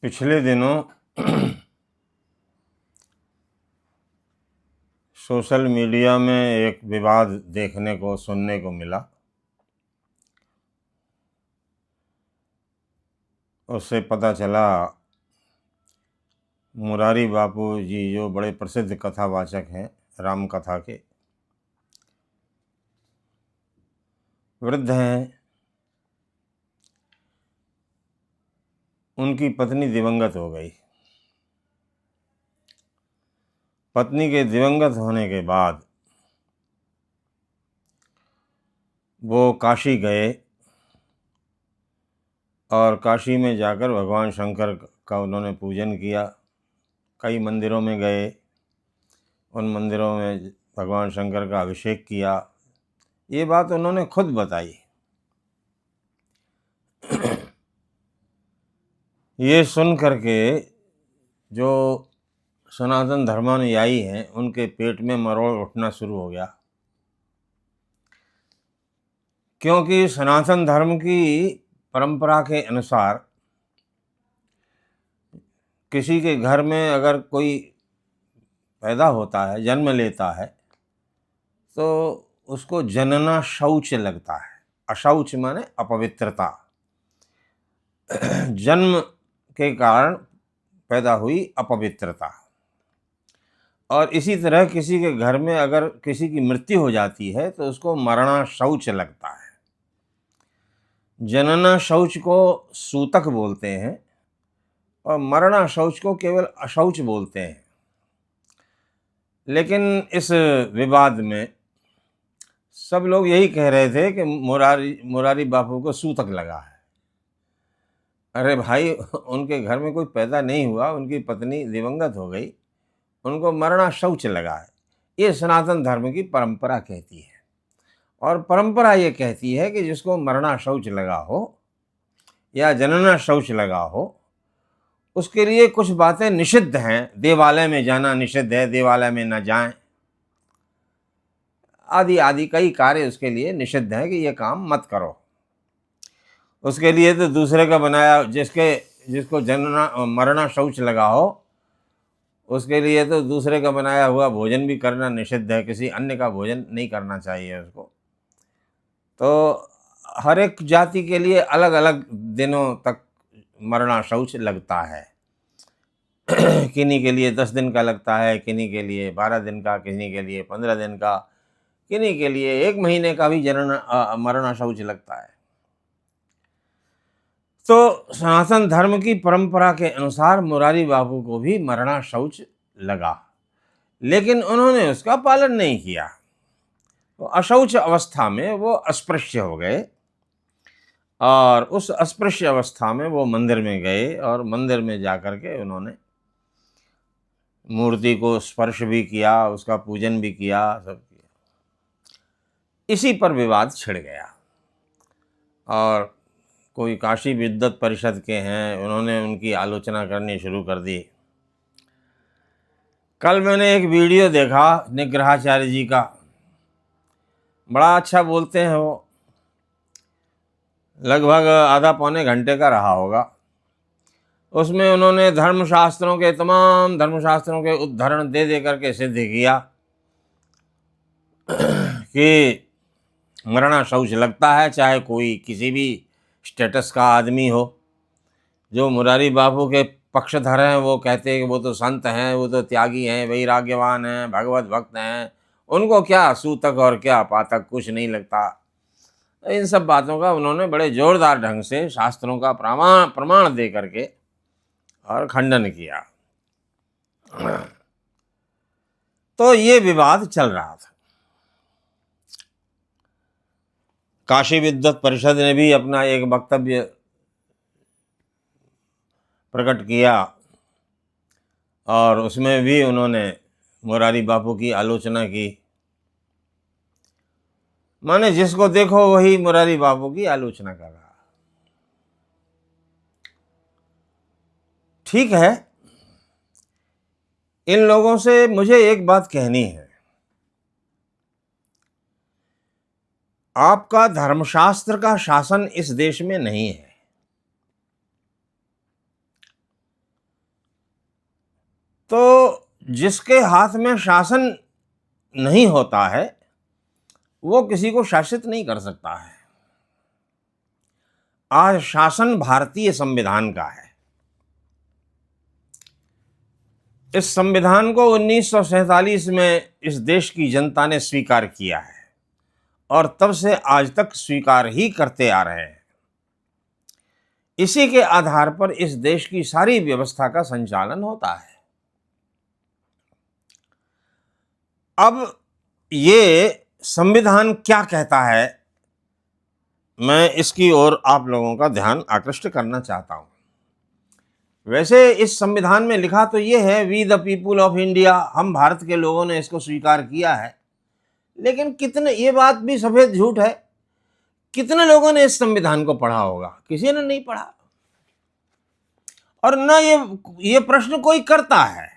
पिछले दिनों social media में एक विवाद देखने को सुनने को मिला। उससे पता चला मुरारी बापू जी जो बड़े प्रसिद्ध कथावाचक हैं राम कथा के, वृद्ध हैं, उनकी पत्नी दिवंगत हो गई। पत्नी के दिवंगत होने के बाद वो काशी गए और काशी में जाकर भगवान शंकर का उन्होंने पूजन किया। कई मंदिरों में गए, उन मंदिरों में भगवान शंकर का अभिषेक किया। ये बात उन्होंने खुद बताई। ये सुन करके जो सनातन धर्मानुयायी हैं उनके पेट में मरोड़ उठना शुरू हो गया, क्योंकि सनातन धर्म की परंपरा के अनुसार किसी के घर में अगर कोई पैदा होता है, जन्म लेता है, तो उसको जनना शौच लगता है। अशौच माने अपवित्रता। जन्म के कारण पैदा हुई अपवित्रता। और इसी तरह किसी के घर में अगर किसी की मृत्यु हो जाती है तो उसको मरणा शौच लगता है। जनना शौच को सूतक बोलते हैं और मरणा शौच को केवल अशौच बोलते हैं। लेकिन इस विवाद में सब लोग यही कह रहे थे कि मुरारी बापू को सूतक लगा है। अरे भाई, उनके घर में कोई पैदा नहीं हुआ, उनकी पत्नी दिवंगत हो गई, उनको मरणा शौच लगा है। ये सनातन धर्म की परंपरा कहती है। और परंपरा ये कहती है कि जिसको मरणा शौच लगा हो या जनना शौच लगा हो, उसके लिए कुछ बातें निषिद्ध हैं। देवालय में जाना निषिद्ध है, देवालय में न जाएं, आदि आदि कई कार्य उसके लिए निषिद्ध हैं कि ये काम मत करो। उसके लिए तो दूसरे का बनाया, जिसको जनना मरना शौच लगा हो, उसके लिए तो दूसरे का बनाया हुआ भोजन भी करना निषिद्ध है। किसी अन्य का भोजन नहीं करना चाहिए उसको। तो हर एक जाति के लिए अलग अलग दिनों तक मरना शौच लगता है। किन्हीं के लिए 10 दिन का लगता है, किन्हीं के लिए 12 दिन का, किन्हीं के लिए 15 दिन का, किन्हीं के लिए 1 महीने का भी मरना शौच लगता है। तो सनातन धर्म की परंपरा के अनुसार मुरारी बापू को भी मरना शौच लगा, लेकिन उन्होंने उसका पालन नहीं किया। तो अशौच अवस्था में वो अस्पृश्य हो गए और उस अस्पृश्य अवस्था में वो मंदिर में गए और मंदिर में जाकर के उन्होंने मूर्ति को स्पर्श भी किया, उसका पूजन भी किया, सब किया। इसी पर विवाद छिड़ गया और कोई काशी विद्वत परिषद के हैं, उन्होंने उनकी आलोचना करनी शुरू कर दी। कल मैंने एक वीडियो देखा निग्रहाचार्य जी का, बड़ा अच्छा बोलते हैं वो, लगभग आधा पौने घंटे का रहा होगा। उसमें उन्होंने तमाम धर्मशास्त्रों के उद्धरण दे दे करके सिद्ध किया कि मरना शौच लगता है, चाहे कोई किसी भी स्टेटस का आदमी हो। जो मुरारी बापू के पक्षधर हैं वो कहते हैं कि वो तो संत हैं, वो तो त्यागी हैं, वैराग्यवान हैं, भगवत भक्त हैं, उनको क्या सूतक और क्या पातक कुछ नहीं लगता। इन सब बातों का उन्होंने बड़े जोरदार ढंग से शास्त्रों का प्रमाण दे करके और खंडन किया। तो ये विवाद चल रहा था। काशी विद्वत परिषद ने भी अपना एक वक्तव्य प्रकट किया और उसमें भी उन्होंने मुरारी बापू की आलोचना की। माने जिसको देखो वही मुरारी बापू की आलोचना कर रहा। ठीक है, इन लोगों से मुझे एक बात कहनी है। आपका धर्मशास्त्र का शासन इस देश में नहीं है। तो जिसके हाथ में शासन नहीं होता है वो किसी को शासित नहीं कर सकता है। आज शासन भारतीय संविधान का है। इस संविधान को 1947 में इस देश की जनता ने स्वीकार किया है और तब से आज तक स्वीकार ही करते आ रहे हैं। इसी के आधार पर इस देश की सारी व्यवस्था का संचालन होता है। अब ये संविधान क्या कहता है, मैं इसकी ओर आप लोगों का ध्यान आकृष्ट करना चाहता हूं। वैसे इस संविधान में लिखा तो ये है, we the people of India, हम भारत के लोगों ने इसको स्वीकार किया है। लेकिन कितने, ये बात भी सफेद झूठ है, कितने लोगों ने इस संविधान को पढ़ा होगा? किसी ने नहीं पढ़ा। और न ये प्रश्न कोई करता है।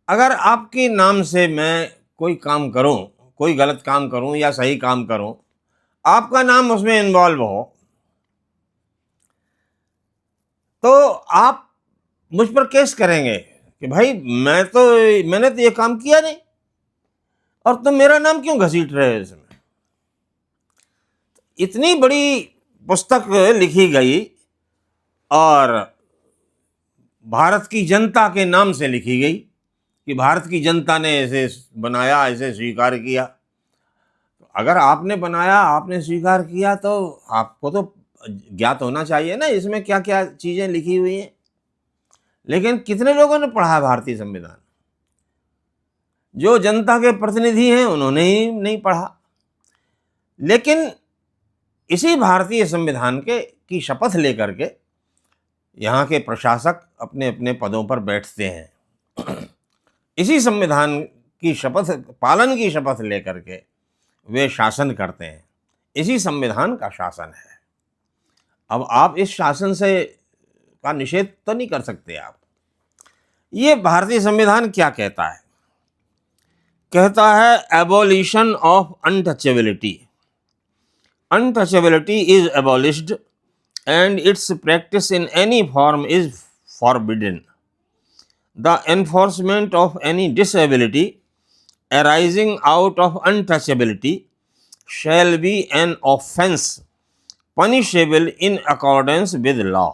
अगर आपके नाम से मैं कोई काम करूं, कोई गलत काम करूं या सही काम करूं, आपका नाम उसमें इन्वॉल्व हो, तो आप मुझ पर केस करेंगे कि भाई मैंने तो ये काम किया नहीं और तुम मेरा नाम क्यों घसीट रहे हो इसमें। इतनी बड़ी पुस्तक लिखी गई और भारत की जनता के नाम से लिखी गई कि भारत की जनता ने इसे बनाया, इसे स्वीकार किया। अगर आपने बनाया, आपने स्वीकार किया, तो आपको तो ज्ञात होना चाहिए ना इसमें क्या क्या चीजें लिखी हुई हैं। लेकिन कितने लोगों ने पढ़ा है भारतीय संविधान? जो जनता के प्रतिनिधि हैं उन्होंने ही नहीं पढ़ा। लेकिन इसी भारतीय संविधान की शपथ लेकर के यहाँ के प्रशासक अपने अपने पदों पर बैठते हैं। इसी संविधान की शपथ, पालन की शपथ लेकर के वे शासन करते हैं। इसी संविधान का शासन है। अब आप इस शासन से का निषेध तो नहीं कर सकते आप। ये भारतीय संविधान क्या कहता है? कहता है abolition of untouchability. Untouchability is abolished and its practice in any form is forbidden. The enforcement of any disability arising out of untouchability shall be an offence punishable in accordance with law.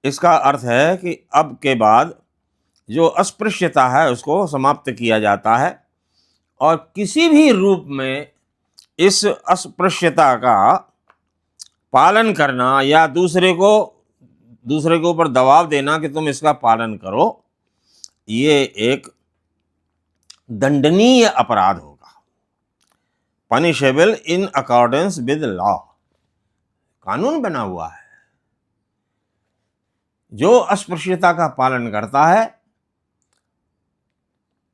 इसका अर्थ है कि अब के बाद जो अस्पृश्यता है उसको समाप्त किया जाता है और किसी भी रूप में इस अस्पृश्यता का पालन करना या दूसरे के ऊपर दबाव देना कि तुम इसका पालन करो, ये एक दंडनीय अपराध होगा। Punishable in accordance with law, कानून बना हुआ है। जो अस्पृश्यता का पालन करता है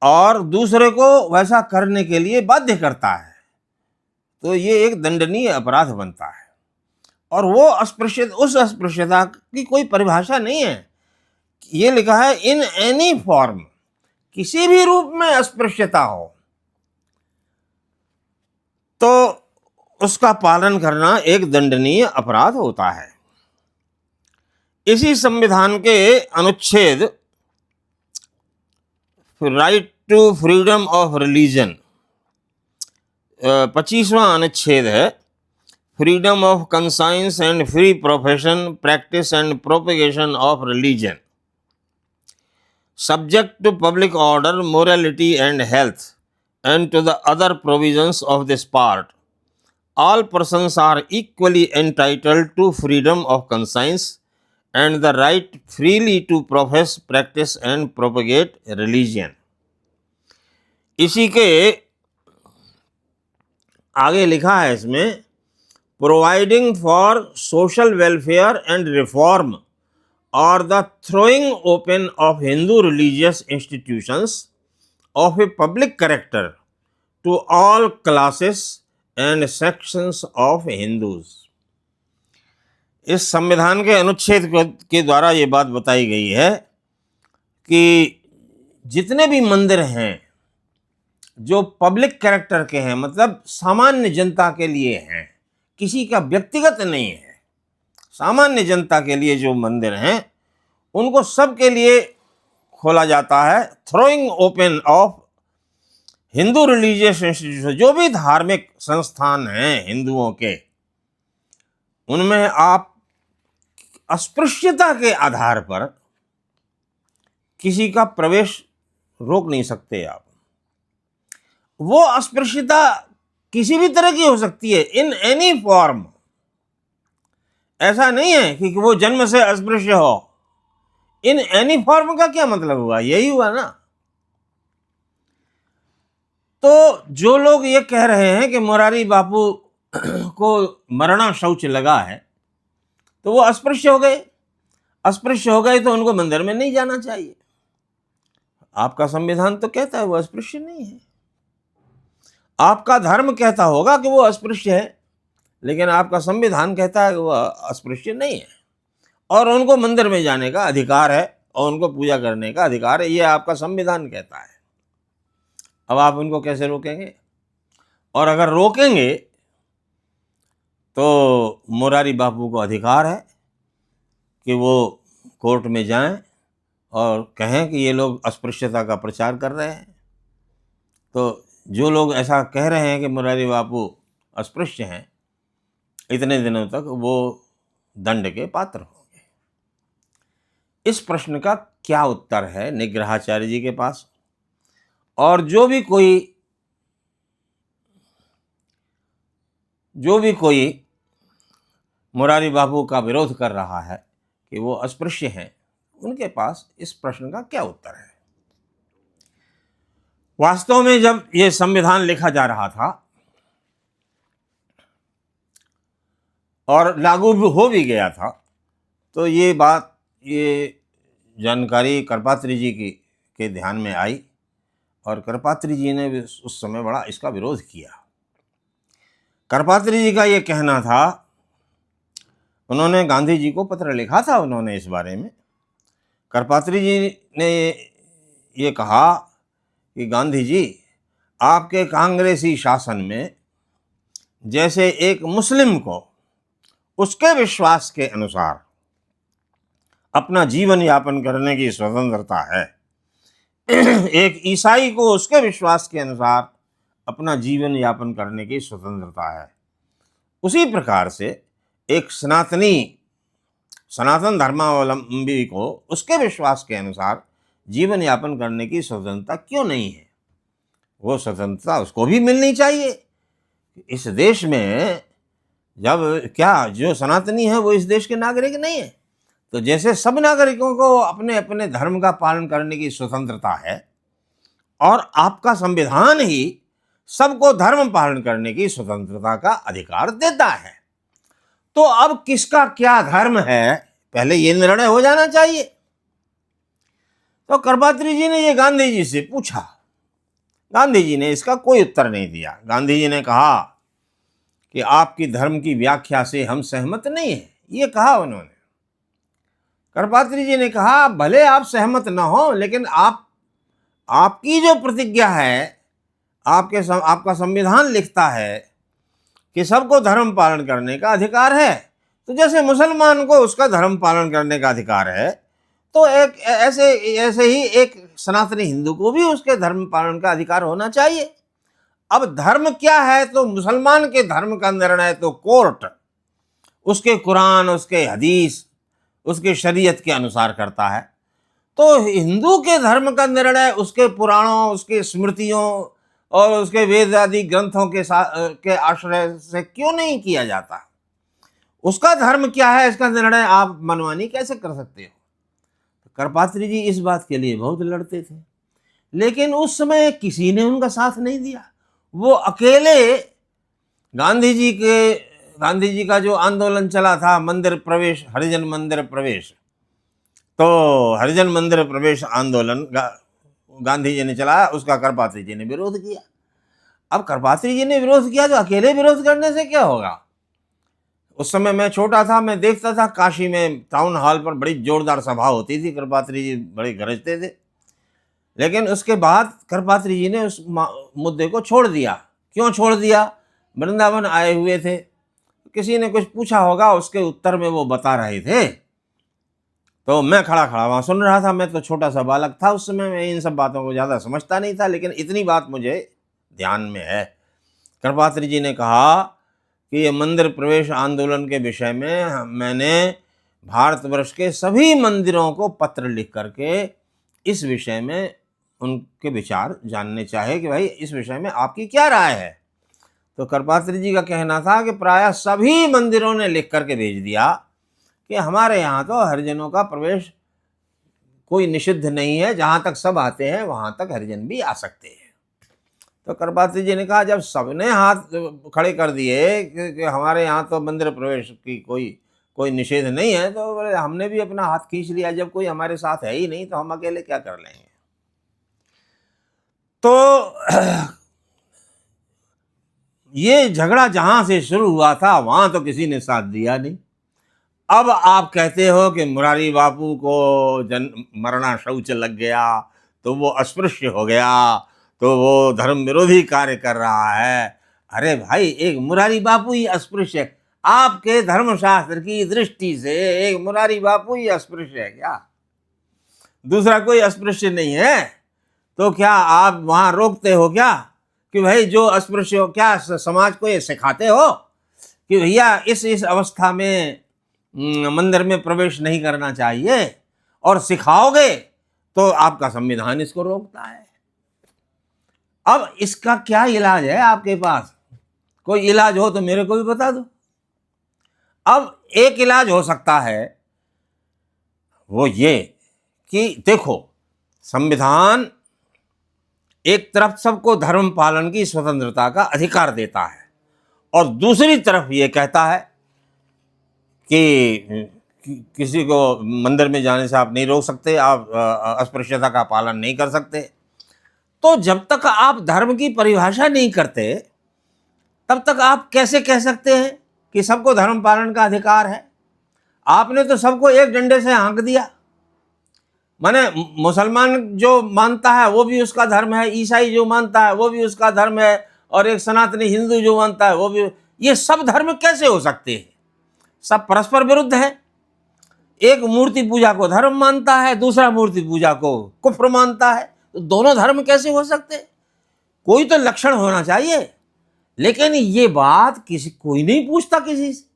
और दूसरे को वैसा करने के लिए बाध्य करता है, तो ये एक दंडनीय अपराध बनता है। और वो उस अस्पृश्यता की कोई परिभाषा नहीं है। ये लिखा है इन एनी फॉर्म, किसी भी रूप में अस्पृश्यता हो तो उसका पालन करना एक दंडनीय अपराध होता है। इसी संविधान के अनुच्छेद right to freedom of religion 25वां अनुच्छेद है, freedom of conscience and free profession, practice and propagation of religion, subject to public order, morality and health, and to the other provisions of this part, all persons are equally entitled to freedom of conscience and the right freely to profess, practice and propagate religion. इसी के आगे लिखा है इसमें, providing for social welfare and reform और the throwing open of Hindu religious institutions of a public character to all classes and sections of Hindus. इस संविधान के अनुच्छेद के द्वारा ये बात बताई गई है कि जितने भी मंदिर हैं जो पब्लिक कैरेक्टर के हैं, मतलब सामान्य जनता के लिए हैं, किसी का व्यक्तिगत नहीं है, सामान्य जनता के लिए जो मंदिर हैं, उनको सब के लिए खोला जाता है, throwing open of Hindu religious institution, जो भी धार्मिक संस्थान हैं हिंदुओं के, उनमें आप अस्पृश्यता के आधार पर किसी का प्रवेश रोक नहीं सकते आप। वो अस्पृश्यता किसी भी तरह की हो सकती है, इन एनी फॉर्म। ऐसा नहीं है कि वो जन्म से अस्पृश्य हो। इन एनी फॉर्म का क्या मतलब हुआ? यही हुआ ना। तो जो लोग ये कह रहे हैं कि मुरारी बापू को मरना शौच लगा है, तो वो अस्पृश्य हो गए। अस्पृश्य हो गए तो उनको मंदिर में नहीं जाना चाहिए। आपका संविधान तो कहता है वो अस्पृश्य नहीं है। आपका धर्म कहता होगा कि वो अस्पृश्य है, लेकिन आपका संविधान कहता है कि वो अस्पृश्य नहीं है, और उनको मंदिर में जाने का अधिकार है और उनको पूजा करने का अधिकार है, ये आपका संविधान कहता है। अब आप उनको कैसे रोकेंगे? और अगर रोकेंगे तो मुरारी बापू को अधिकार है कि वो कोर्ट में जाएं और कहें कि ये लोग अस्पृश्यता का प्रचार कर रहे हैं। तो जो लोग ऐसा कह रहे हैं कि मुरारी बापू अस्पृश्य हैं, इतने दिनों तक वो दंड के पात्र होंगे। इस प्रश्न का क्या उत्तर है निग्रहाचार्य जी के पास? और जो भी कोई मुरारी बापू का विरोध कर रहा है कि वो अस्पृश्य हैं, उनके पास इस प्रश्न का क्या उत्तर है? वास्तव में जब ये संविधान लिखा जा रहा था और लागू भी हो भी गया था, तो ये जानकारी करपात्री जी के ध्यान में आई, और करपात्री जी ने भी उस समय बड़ा इसका विरोध किया। करपात्री जी का ये कहना था, उन्होंने गांधी जी को पत्र लिखा था उन्होंने इस बारे में। करपात्री जी ने ये कहा कि गांधी जी, आपके कांग्रेसी शासन में जैसे एक मुस्लिम को उसके विश्वास के अनुसार अपना जीवन यापन करने की स्वतंत्रता है, एक ईसाई को उसके विश्वास के अनुसार अपना जीवन यापन करने की स्वतंत्रता है, उसी प्रकार से एक सनातन धर्मावलंबी को उसके विश्वास के अनुसार जीवन यापन करने की स्वतंत्रता क्यों नहीं है? वो स्वतंत्रता उसको भी मिलनी चाहिए। इस देश में जो सनातनी है वो इस देश के नागरिक नहीं है, तो जैसे सब नागरिकों को अपने अपने धर्म का पालन करने की स्वतंत्रता है, और आपका संविधान ही सबको धर्म पालन करने की स्वतंत्रता का अधिकार देता है, तो अब किसका क्या धर्म है, पहले ये निर्णय हो जाना चाहिए। तो करपात्री जी ने ये गांधी जी से पूछा। गांधी जी ने इसका कोई उत्तर नहीं दिया। गांधी जी ने कहा कि आपकी धर्म की व्याख्या से हम सहमत नहीं हैं, ये कहा उन्होंने। करपात्री जी ने कहा, भले आप सहमत ना हो, लेकिन आपकी जो प्रतिज्ञा है, आपका संविधान लिखता है कि सबको धर्म पालन करने का अधिकार है, तो जैसे मुसलमान को उसका धर्म पालन करने का अधिकार है, तो ऐसे ही एक सनातनी हिंदू को भी उसके धर्म पालन का अधिकार होना चाहिए। अब धर्म क्या है, तो मुसलमान के धर्म का निर्णय तो कोर्ट उसके कुरान, उसके हदीस, उसके शरीयत के अनुसार करता है, तो हिंदू के धर्म का निर्णय उसके पुराणों, उसके स्मृतियों और उसके वेद आदि ग्रंथों के आश्रय से क्यों नहीं किया जाता? उसका धर्म क्या है, इसका निर्णय आप मनमानी कैसे कर सकते हो? करपात्री जी इस बात के लिए बहुत लड़ते थे, लेकिन उस समय किसी ने उनका साथ नहीं दिया। वो अकेले गांधी जी का जो आंदोलन चला था, मंदिर प्रवेश, हरिजन मंदिर प्रवेश, तो हरिजन मंदिर प्रवेश आंदोलन गांधी जी ने चलाया, उसका करपात्री जी ने विरोध किया। अब करपात्री जी ने विरोध किया, तो अकेले विरोध करने से क्या होगा? उस समय मैं छोटा था, मैं देखता था काशी में टाउन हॉल पर बड़ी जोरदार सभा होती थी, करपात्री जी बड़े गरजते थे। लेकिन उसके बाद करपात्री जी ने उस मुद्दे को छोड़ दिया। क्यों छोड़ दिया? वृंदावन आए हुए थे, किसी ने कुछ पूछा होगा, उसके उत्तर में वो बता रहे थे, तो मैं खड़ा खड़ा वहाँ सुन रहा था। मैं तो छोटा सा बालक था उस समय, मैं इन सब बातों को ज़्यादा समझता नहीं था, लेकिन इतनी बात मुझे ध्यान में है। कृपात्री जी ने कहा कि ये मंदिर प्रवेश आंदोलन के विषय में मैंने भारतवर्ष के सभी मंदिरों को पत्र लिख करके इस विषय में उनके विचार जानने चाहे कि भाई इस विषय में आपकी क्या राय है। तो कृपात्री जी का कहना था कि प्रायः सभी मंदिरों ने लिख करके भेज दिया कि हमारे यहाँ तो हरिजनों का प्रवेश कोई निषिद्ध नहीं है, जहाँ तक सब आते हैं वहाँ तक हरिजन भी आ सकते हैं। तो कृपात्री जी ने कहा जब सबने हाथ खड़े कर दिए कि हमारे यहाँ तो मंदिर प्रवेश की कोई निषेध नहीं है, तो बोले हमने भी अपना हाथ खींच लिया। जब कोई हमारे साथ है ही नहीं तो हम अकेले क्या कर लेंगे। तो ये झगड़ा जहां से शुरू हुआ था वहां तो किसी ने साथ दिया नहीं। अब आप कहते हो कि मुरारी बापू को मरना शौच लग गया तो वो अस्पृश्य हो गया, तो वो धर्म विरोधी कार्य कर रहा है। अरे भाई, एक मुरारी बापू ही अस्पृश्य है? आपके धर्मशास्त्र की दृष्टि से एक मुरारी बापू ही अस्पृश्य है क्या? दूसरा कोई अस्पृश्य नहीं है? तो क्या आप वहां रोकते हो क्या कि भाई जो अस्पृश्य हो, क्या समाज को ये सिखाते हो कि भैया इस अवस्था में मंदिर में प्रवेश नहीं करना चाहिए, और सिखाओगे तो आपका संविधान इसको रोकता है। अब इसका क्या इलाज है आपके पास? कोई इलाज हो तो मेरे को भी बता दो। अब एक इलाज हो सकता है वो ये कि देखो, संविधान एक तरफ सबको धर्म पालन की स्वतंत्रता का अधिकार देता है, और दूसरी तरफ ये कहता है कि किसी को मंदिर में जाने से आप नहीं रोक सकते, आप अस्पृश्यता का पालन नहीं कर सकते। तो जब तक आप धर्म की परिभाषा नहीं करते तब तक आप कैसे कह सकते हैं कि सबको धर्म पालन का अधिकार है? आपने तो सबको एक डंडे से हाँक दिया। माने मुसलमान जो मानता है वो भी उसका धर्म है, ईसाई जो मानता है वो भी उसका धर्म है, और एक सनातनी हिंदू जो मानता है वो भी। ये सब धर्म कैसे हो सकते हैं? सब परस्पर विरुद्ध है। एक मूर्ति पूजा को धर्म मानता है, दूसरा मूर्ति पूजा को कुफ्र मानता है, तो दोनों धर्म कैसे हो सकते? कोई तो लक्षण होना चाहिए। लेकिन ये बात कोई नहीं पूछता किसी से।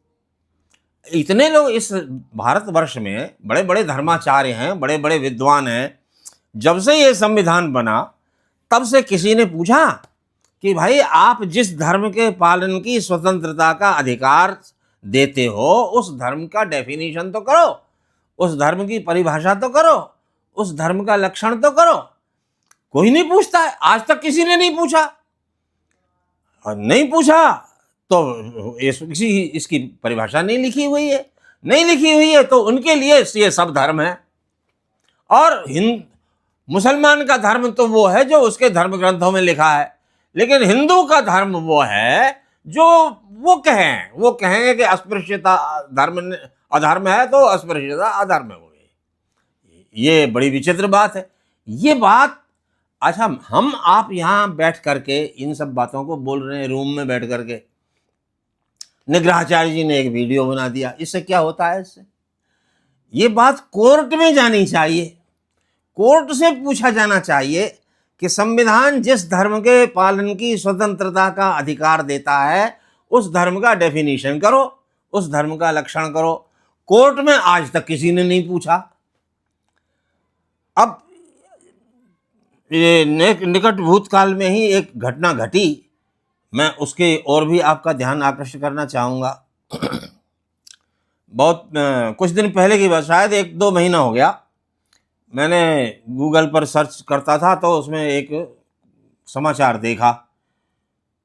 इतने लोग इस भारतवर्ष में बड़े बड़े धर्माचार्य हैं, बड़े बड़े विद्वान हैं। जब से ये संविधान बना तब से किसी ने पूछा कि भाई आप जिस धर्म के पालन की स्वतंत्रता का अधिकार देते हो उस धर्म का डेफिनेशन तो करो, उस धर्म की परिभाषा तो करो, उस धर्म का लक्षण तो करो। कोई नहीं पूछता है, आज तक किसी ने नहीं पूछा। और नहीं पूछा तो इसकी परिभाषा नहीं लिखी हुई है। नहीं लिखी हुई है तो उनके लिए ये सब धर्म है। और मुसलमान का धर्म तो वो है जो उसके धर्म ग्रंथों में लिखा है, लेकिन हिंदू का धर्म वो है जो वो कहेंगे कि अस्पृश्यता धर्म अधर्म है तो अस्पृश्यता अधर्म हो गई। ये बड़ी विचित्र बात है। ये बात, अच्छा हम आप यहाँ बैठ करके इन सब बातों को बोल रहे हैं रूम में बैठ करके। निग्रहाचार्य जी ने एक वीडियो बना दिया, इससे क्या होता है? इससे ये बात कोर्ट में जानी चाहिए, कोर्ट से पूछा जाना चाहिए कि संविधान जिस धर्म के पालन की स्वतंत्रता का अधिकार देता है उस धर्म का डेफिनेशन करो, उस धर्म का लक्षण करो। कोर्ट में आज तक किसी ने नहीं पूछा। अब ये निकट भूतकाल में ही एक घटना घटी, मैं उसके और भी आपका ध्यान आकर्षित करना चाहूँगा। बहुत कुछ दिन पहले की बात, शायद 1-2 महीना हो गया, मैंने गूगल पर सर्च करता था तो उसमें एक समाचार देखा।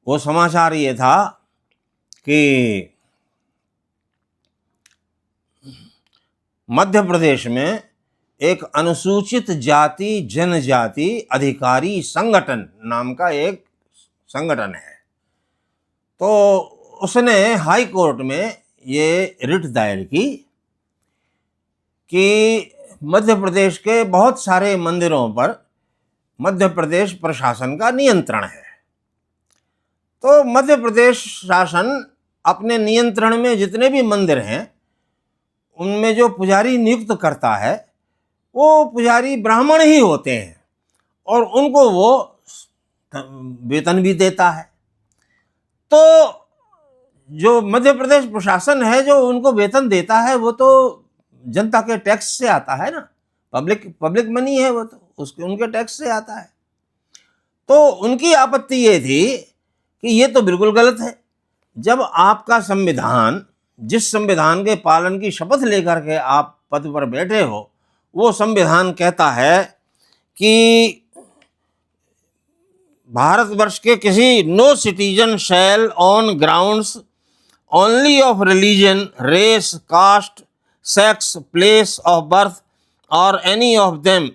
वो समाचार ये था कि मध्य प्रदेश में एक अनुसूचित जाति जनजाति अधिकारी संगठन नाम का एक संगठन है। तो उसने हाई कोर्ट में ये रिट दायर की कि मध्य प्रदेश के बहुत सारे मंदिरों पर मध्य प्रदेश प्रशासन का नियंत्रण है। तो मध्य प्रदेश शासन अपने नियंत्रण में जितने भी मंदिर हैं उनमें जो पुजारी नियुक्त करता है वो पुजारी ब्राह्मण ही होते हैं और उनको वो वेतन भी देता है। तो जो मध्य प्रदेश प्रशासन है जो उनको वेतन देता है वो तो जनता के टैक्स से आता है ना, पब्लिक मनी है वो, तो उसके उनके टैक्स से आता है। तो उनकी आपत्ति ये थी कि ये तो बिल्कुल गलत है। जब आपका संविधान, जिस संविधान के पालन की शपथ लेकर के आप पद पर बैठे हो, वो संविधान कहता है कि भारतवर्ष के किसी no citizen shall on grounds only of religion, race, caste, sex, place of birth, or any of them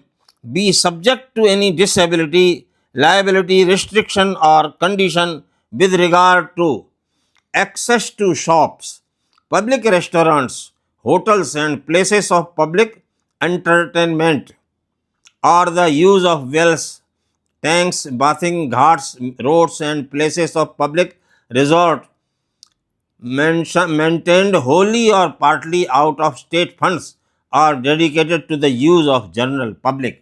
be subject to any disability, liability, restriction, or condition with regard to access to shops, public restaurants, hotels, and places of public entertainment, or the use of wells, tanks, bathing ghats, roads, and places of public resort maintained wholly or partly out of state funds or dedicated to the use of general public।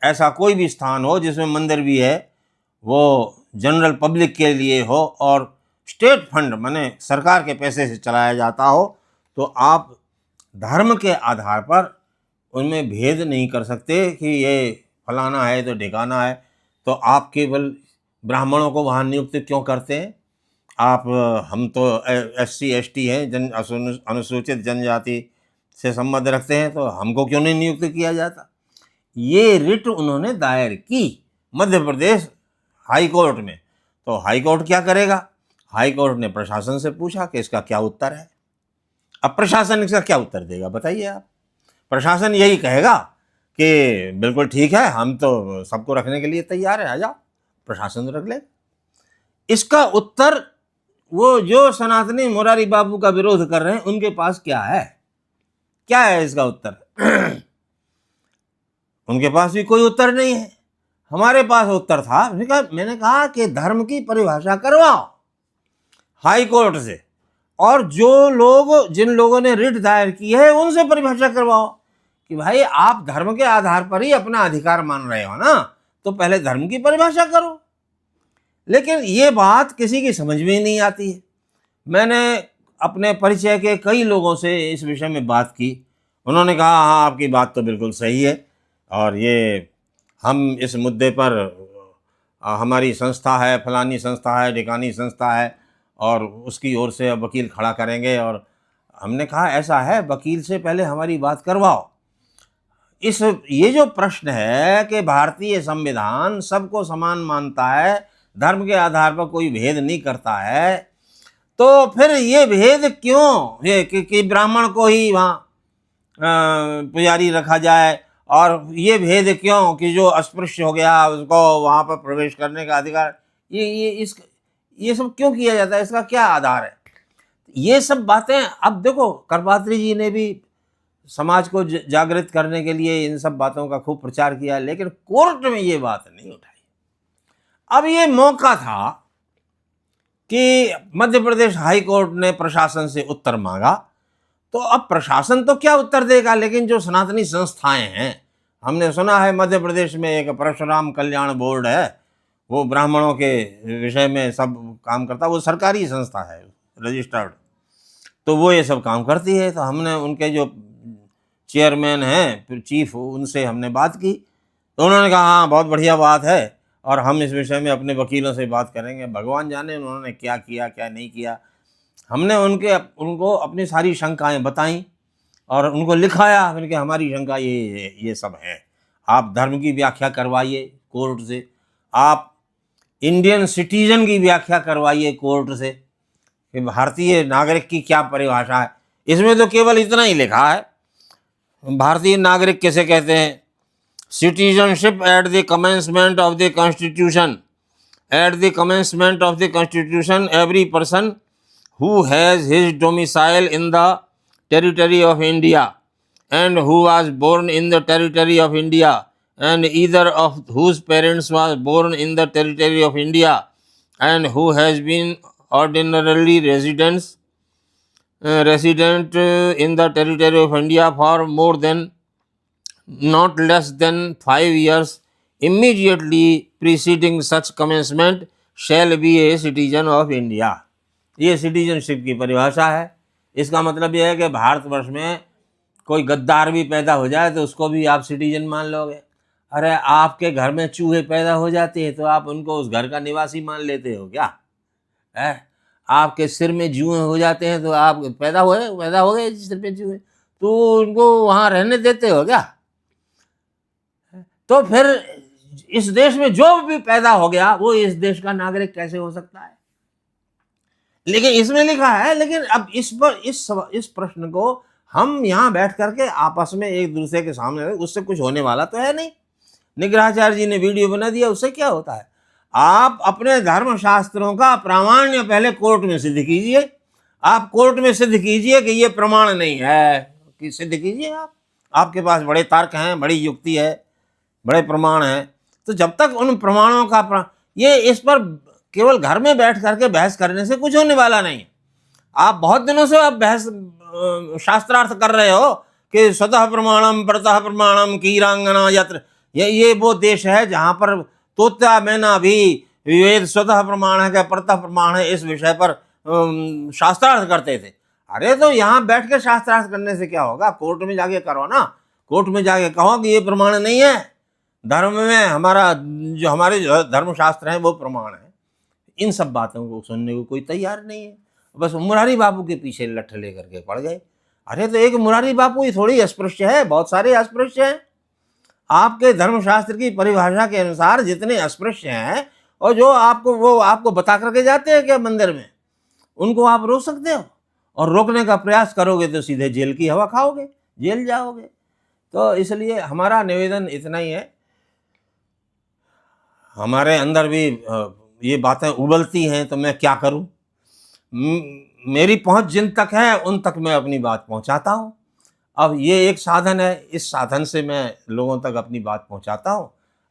ऐसा कोई भी स्थान हो जिसमें मंदिर भी है वो जनरल पब्लिक के लिए हो और स्टेट फंड माने सरकार के पैसे से चलाया जाता हो, तो आप धर्म के आधार पर उनमें भेद नहीं कर सकते कि ये फलाना है तो ढिकाना है। तो आप केवल ब्राह्मणों को वहाँ नियुक्त क्यों करते हैं? आप हम तो SC ST हैं, अनुसूचित जनजाति से संबंध रखते हैं, तो हमको क्यों नहीं नियुक्त किया जाता? ये रिट उन्होंने दायर की मध्य प्रदेश हाई कोर्ट में। तो हाई कोर्ट क्या करेगा? हाई कोर्ट ने प्रशासन से पूछा कि इसका क्या उत्तर है। अब प्रशासन इसका क्या उत्तर देगा बताइए आप? प्रशासन यही कहेगा कि बिल्कुल ठीक है, हम तो सबको रखने के लिए तैयार है, आ जाओ, प्रशासन रख ले। इसका उत्तर वो जो सनातनी मुरारी बाबू का विरोध कर रहे हैं उनके पास क्या है? क्या है इसका उत्तर? उनके पास भी कोई उत्तर नहीं है। हमारे पास उत्तर था। मैंने कहा कि धर्म की परिभाषा करवाओ हाई कोर्ट से, और जो लोग जिन लोगों ने रिट दायर की है उनसे परिभाषा करवाओ कि भाई आप धर्म के आधार पर ही अपना अधिकार मान रहे हो ना, तो पहले धर्म की परिभाषा करो। लेकिन ये बात किसी की समझ में ही नहीं आती है। मैंने अपने परिचय के कई लोगों से इस विषय में बात की। उन्होंने कहा हाँ आपकी बात तो बिल्कुल सही है, और ये हम इस मुद्दे पर हमारी संस्था है, फलानी संस्था है, ढिकानी संस्था है, और उसकी ओर से अब वकील खड़ा करेंगे। और हमने कहा ऐसा है, वकील से पहले हमारी बात करवाओ। ये जो प्रश्न है कि भारतीय संविधान सबको समान मानता है, धर्म के आधार पर कोई भेद नहीं करता है, तो फिर ये भेद क्यों, ये कि ब्राह्मण को ही वहाँ पुजारी रखा जाए, और ये भेद क्यों कि जो अस्पृश्य हो गया उसको वहाँ पर प्रवेश करने का अधिकार, ये सब क्यों किया जाता है? इसका क्या आधार है? ये सब बातें अब देखो, करपात्री जी ने भी समाज को जागृत करने के लिए इन सब बातों का खूब प्रचार किया, लेकिन कोर्ट में ये बात नहीं उठाई। अब ये मौका था कि मध्य प्रदेश हाई कोर्ट ने प्रशासन से उत्तर मांगा, तो अब प्रशासन तो क्या उत्तर देगा, लेकिन जो सनातनी संस्थाएं हैं, हमने सुना है मध्य प्रदेश में एक परशुराम कल्याण बोर्ड है, वो ब्राह्मणों के विषय में सब काम करता है, वो सरकारी संस्था है रजिस्टर्ड, तो वो ये सब काम करती है। तो हमने उनके जो चेयरमैन हैं, चीफ, उनसे हमने बात की, तो उन्होंने कहा हाँ बहुत बढ़िया बात है, और हम इस विषय में अपने वकीलों से बात करेंगे। भगवान जाने उन्होंने क्या किया क्या नहीं किया। हमने उनको अपनी सारी शंकाएं बताई और उनको लिखाया कि हमारी शंका ये सब है, आप धर्म की व्याख्या करवाइए कोर्ट से, आप इंडियन सिटीजन की व्याख्या करवाइए कोर्ट से कि भारतीय नागरिक की क्या परिभाषा है। इसमें तो केवल इतना ही लिखा है, भारतीय नागरिक किसे कहते हैं? Citizenship at the commencement of the constitution, at the commencement of the constitution every person who has his domicile in the territory of India and who was born in the territory of India and either of whose parents was born in the territory of India and who has been ordinarily residents resident in the territory of India for more than not less than 5 years immediately preceding such commencement shall be a citizen of India। ये citizenship की परिभाषा है। इसका मतलब यह है कि भारतवर्ष में कोई गद्दार भी पैदा हो जाए तो उसको भी आप सिटीजन मान लोगे। अरे आपके घर में चूहे पैदा हो जाते हैं तो आप उनको उस घर का निवासी मान लेते हो क्या? है आपके सिर में जुए हो जाते हैं तो आप पैदा हो गए सिर पे जुए तो उनको वहाँ रहने देते हो क्या? तो फिर इस देश में जो भी पैदा हो गया वो इस देश का नागरिक कैसे हो सकता है? लेकिन इसमें लिखा है, लेकिन अब इस प्रश्न को हम यहाँ बैठ करके आपस में एक दूसरे के सामने, उससे कुछ होने वाला तो है नहीं। निग्रहाचार्य जी ने वीडियो बना दिया, उससे क्या होता है? आप अपने धर्म शास्त्रों का प्रामाण्य पहले कोर्ट में सिद्ध कीजिए। आप कोर्ट में सिद्ध कीजिए कि ये प्रमाण नहीं है, कि सिद्ध कीजिए आप। आपके पास बड़े तर्क हैं, बड़ी युक्ति है, बड़े प्रमाण हैं, तो जब तक उन प्रमाणों का ये इस पर केवल घर में बैठ करके बहस करने से कुछ होने वाला नहीं है। आप बहुत दिनों से आप बहस शास्त्रार्थ कर रहे हो कि स्वतः प्रमाणम परतः प्रमाणम कीरांगना यत्र, ये वो देश है जहाँ पर तोता मैना भी वेद स्वतः प्रमाण है क्या परतः प्रमाण है इस विषय पर शास्त्रार्थ करते थे। अरे तो यहाँ बैठ के शास्त्रार्थ करने से क्या होगा? कोर्ट में जाके करो ना, कोर्ट में जाके कहो कि ये प्रमाण नहीं है, धर्म में हमारे जो धर्मशास्त्र हैं वो प्रमाण है। इन सब बातों को सुनने को कोई तैयार नहीं है, बस मुरारी बापू के पीछे लठ लेकर के पड़ गए। अरे तो एक मुरारी बापू ही थोड़ी अस्पृश्य है, बहुत सारे अस्पृश्य हैं। आपके धर्मशास्त्र की परिभाषा के अनुसार जितने अस्पृश्य हैं और जो आपको बता करके जाते हैं क्या मंदिर में, उनको आप रोक सकते हो? और रोकने का प्रयास करोगे तो सीधे जेल की हवा खाओगे, जेल जाओगे। तो इसलिए हमारा निवेदन इतना ही है, हमारे अंदर भी ये बातें उबलती हैं तो मैं क्या करूं? मेरी पहुंच जिन तक है उन तक मैं अपनी बात पहुंचाता हूं। अब ये एक साधन है, इस साधन से मैं लोगों तक अपनी बात पहुंचाता हूं।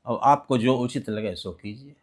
अब आपको जो उचित लगे सो कीजिए।